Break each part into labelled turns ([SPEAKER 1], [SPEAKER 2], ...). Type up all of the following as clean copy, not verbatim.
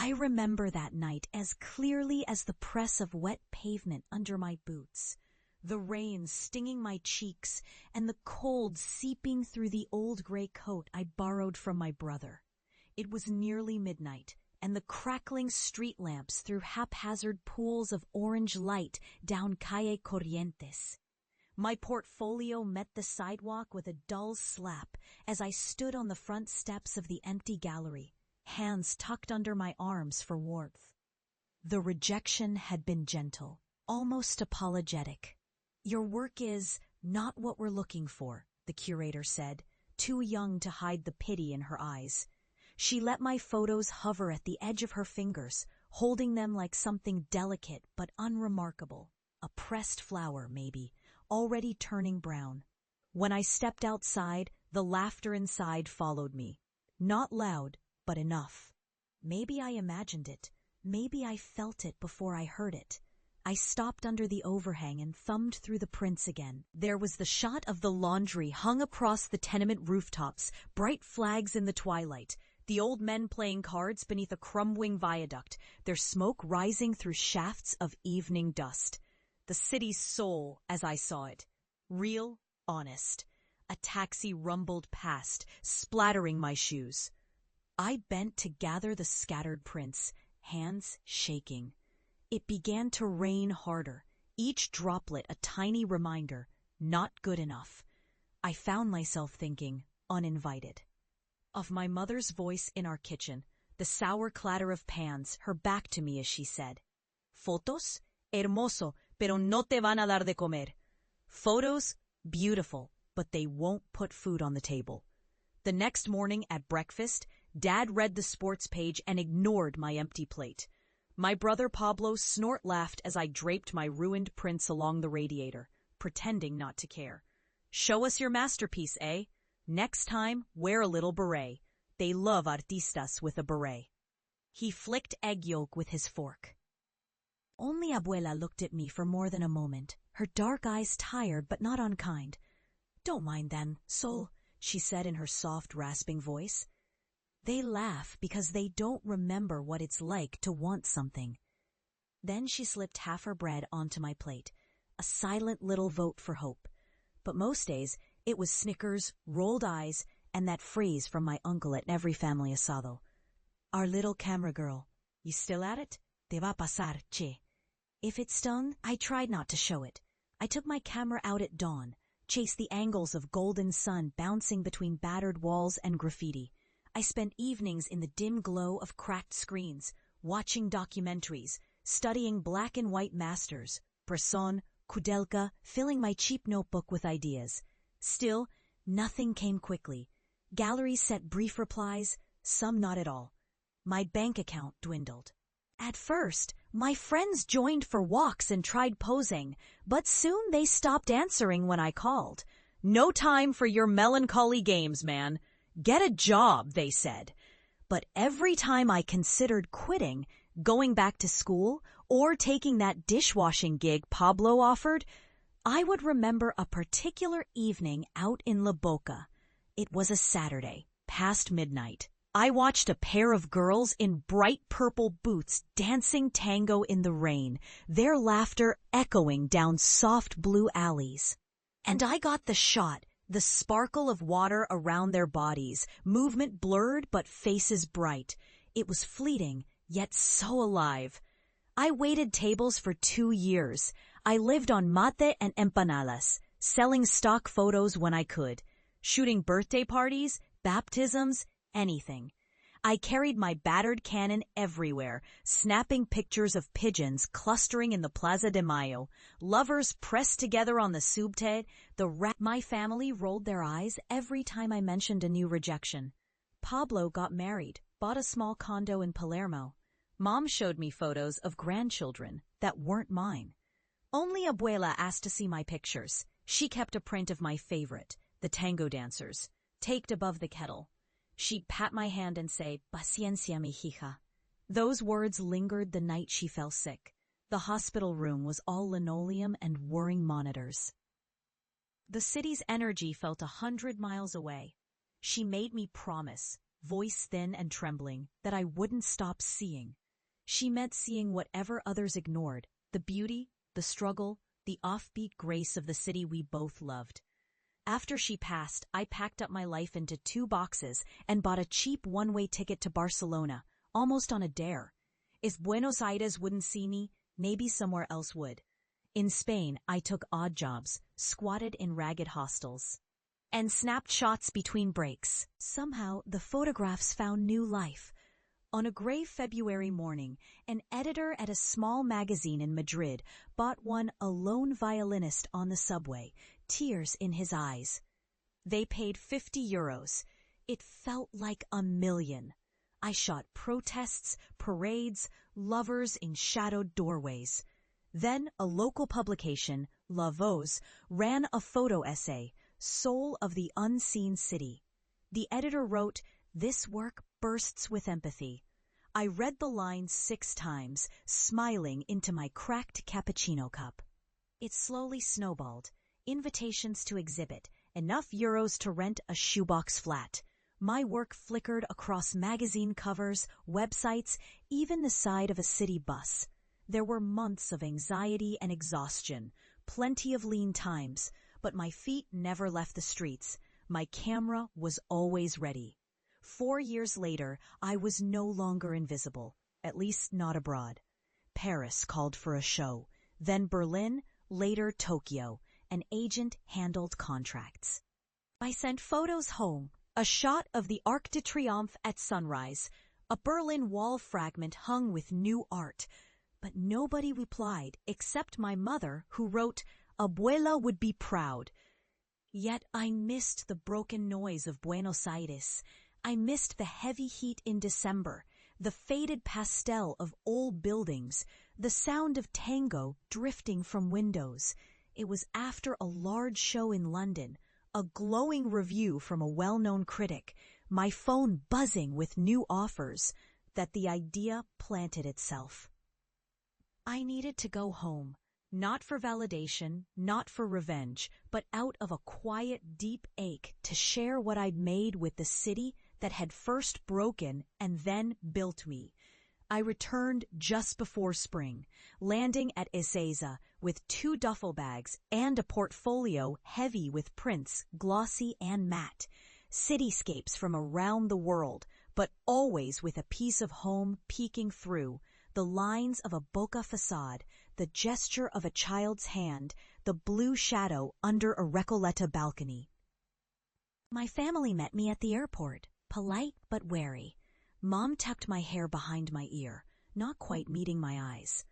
[SPEAKER 1] I remember that night as clearly as the press of wet pavement under my boots, the rain stinging my cheeks, and the cold seeping through the old gray coat I borrowed from my brother. It was nearly midnight, and the crackling street lamps threw haphazard pools of orange light down Calle Corrientes. My portfolio met the sidewalk with a dull slap as I stood on the front steps of the empty gallery, hands tucked under my arms for warmth. The rejection had been gentle, almost apologetic. "Your work is not what we're looking for," the curator said, too young to hide the pity in her eyes. She let my photos hover at the edge of her fingers, holding them like something delicate but unremarkable. A pressed flower, maybe, already turning brown. When I stepped outside, the laughter inside followed me. Not loud, but enough. Maybe I imagined it. Maybe I felt it before I heard it. I stopped under the overhang and thumbed through the prints again. There was the shot of the laundry hung across the tenement rooftops, bright flags in the twilight, the old men playing cards beneath a crumbling viaduct, their smoke rising through shafts of evening dust. The city's soul, as I saw it. Real, honest. A taxi rumbled past, splattering my shoes. I bent to gather the scattered prints, hands shaking. It began to rain harder, each droplet a tiny reminder, not good enough. I found myself thinking, uninvited. Of my mother's voice in our kitchen, the sour clatter of pans, her back to me as she said, "Fotos? Hermoso, pero no te van a dar de comer." Photos, beautiful, but they won't put food on the table. The next morning at breakfast, Dad read the sports page and ignored my empty plate. My brother Pablo snort-laughed as I draped my ruined prints along the radiator, pretending not to care. "Show us your masterpiece, eh? Next time, wear a little beret. They love artistas with a beret." He flicked egg yolk with his fork. Only Abuela looked at me for more than a moment, her dark eyes tired but not unkind. "Don't mind them, Sol," she said in her soft, rasping voice. "They laugh because they don't remember what it's like to want something." Then she slipped half her bread onto my plate, a silent little vote for hope. But most days, it was Snickers, rolled eyes, and that phrase from my uncle at every family asado. "Our little camera girl. You still at it? Te va a pasar, che." If it stung, I tried not to show it. I took my camera out at dawn, chased the angles of golden sun bouncing between battered walls and graffiti. I spent evenings in the dim glow of cracked screens, watching documentaries, studying black and white masters, Bresson, Kudelka, filling my cheap notebook with ideas. Still, nothing came quickly. Galleries sent brief replies, some not at all. My bank account dwindled. At first, my friends joined for walks and tried posing, but soon they stopped answering when I called. "No time for your melancholy games, man. Get a job," they said. But every time I considered quitting, going back to school, or taking that dishwashing gig Pablo offered, I would remember a particular evening out in La Boca. It was a Saturday, past midnight. I watched a pair of girls in bright purple boots dancing tango in the rain, their laughter echoing down soft blue alleys. And I got the shot, the sparkle of water around their bodies, movement blurred but faces bright. It was fleeting, yet so alive. I waited tables for 2 years. I lived on mate and empanadas, selling stock photos when I could, shooting birthday parties, baptisms, anything. I carried my battered Canon everywhere, snapping pictures of pigeons clustering in the Plaza de Mayo, lovers pressed together on the subte, My family rolled their eyes every time I mentioned a new rejection. Pablo got married, bought a small condo in Palermo. Mom showed me photos of grandchildren that weren't mine. Only Abuela asked to see my pictures. She kept a print of my favorite, the tango dancers, taked above the kettle. She'd pat my hand and say, "Paciencia, mi hija." Those words lingered the night she fell sick. The hospital room was all linoleum and whirring monitors. The city's energy felt 100 miles away. She made me promise, voice thin and trembling, that I wouldn't stop seeing. She meant seeing whatever others ignored, the beauty, the struggle, the offbeat grace of the city we both loved. After she passed, I packed up my life into 2 boxes and bought a cheap one-way ticket to Barcelona, almost on a dare. If Buenos Aires wouldn't see me, maybe somewhere else would. In Spain, I took odd jobs, squatted in ragged hostels, and snapped shots between breaks. Somehow, the photographs found new life. On a gray February morning, an editor at a small magazine in Madrid bought one a lone violinist on the subway, tears in his eyes. They paid €50. It felt like $1 million. I shot protests, parades, lovers in shadowed doorways. Then a local publication, La Voz, ran a photo essay, Soul of the Unseen City. The editor wrote, "This work bursts with empathy." I read the lines 6 times, smiling into my cracked cappuccino cup. It slowly snowballed. Invitations to exhibit, enough euros to rent a shoebox flat. My work flickered across magazine covers, websites, even the side of a city bus. There were months of anxiety and exhaustion, plenty of lean times, but my feet never left the streets. My camera was always ready. 4 years later, I was no longer invisible, at least not abroad. Paris called for a show, then Berlin, later Tokyo. An agent handled contracts. I sent photos home, a shot of the Arc de Triomphe at sunrise, a Berlin Wall fragment hung with new art. But nobody replied except my mother, who wrote, "Abuela would be proud." Yet I missed the broken noise of Buenos Aires. I missed the heavy heat in December, the faded pastel of old buildings, the sound of tango drifting from windows. It was after a large show in London, a glowing review from a well-known critic, my phone buzzing with new offers, that the idea planted itself. I needed to go home, not for validation, not for revenge, but out of a quiet, deep ache to share what I'd made with the city that had first broken and then built me. I returned just before spring, landing at Ezeiza with 2 duffel bags and a portfolio heavy with prints, glossy and matte, cityscapes from around the world, but always with a piece of home peeking through, the lines of a Boca facade, the gesture of a child's hand, the blue shadow under a Recoleta balcony. My family met me at the airport, polite but wary. Mom tucked my hair behind my ear, not quite meeting my eyes.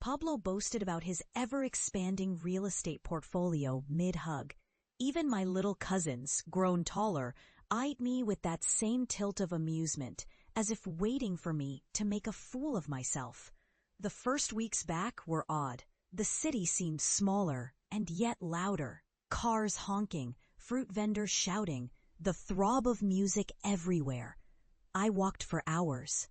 [SPEAKER 1] Pablo boasted about his ever-expanding real estate portfolio mid-hug. Even my little cousins, grown taller, eyed me with that same tilt of amusement, as if waiting for me to make a fool of myself. The first weeks back were odd. The city seemed smaller and yet louder. Cars honking, fruit vendors shouting, the throb of music everywhere. I walked for hours,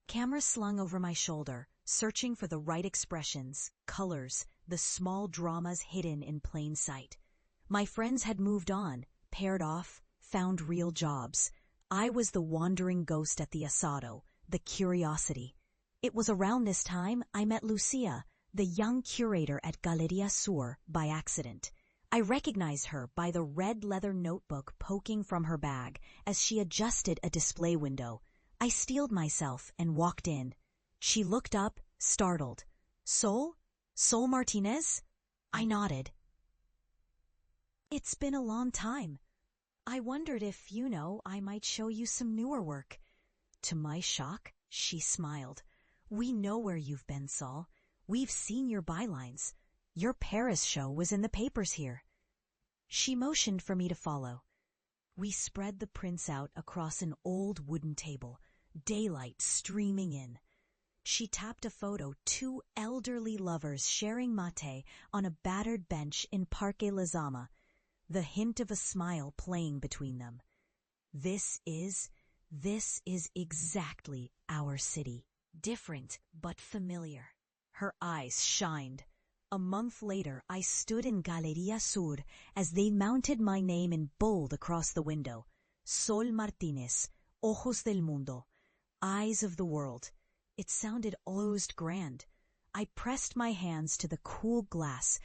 [SPEAKER 1] camera slung over my shoulder, searching for the right expressions, colors, the small dramas hidden in plain sight. My friends had moved on, paired off, found real jobs. I was the wandering ghost at the asado, the curiosity. It was around this time I met Lucia, the young curator at Galeria Sur, by accident. I recognized her by the red leather notebook poking from her bag as she adjusted a display window. I steeled myself and walked in. She looked up, startled. "Sol? Sol Martinez?" I nodded. "It's been a long time. I wondered if, I might show you some newer work." To my shock, she smiled. "We know where you've been, Sol. We've seen your bylines. Your Paris show was in the papers here." She motioned for me to follow. We spread the prints out across an old wooden table, daylight streaming in. She tapped a photo, 2 elderly lovers sharing mate on a battered bench in Parque Lezama, the hint of a smile playing between them. This is exactly our city. Different but familiar. Her eyes shined. A month later, I stood in Galeria Sur as they mounted my name in bold across the window. Sol Martinez, Ojos del mundo. Eyes of the world. It sounded almost grand. I pressed my hands to the cool glass,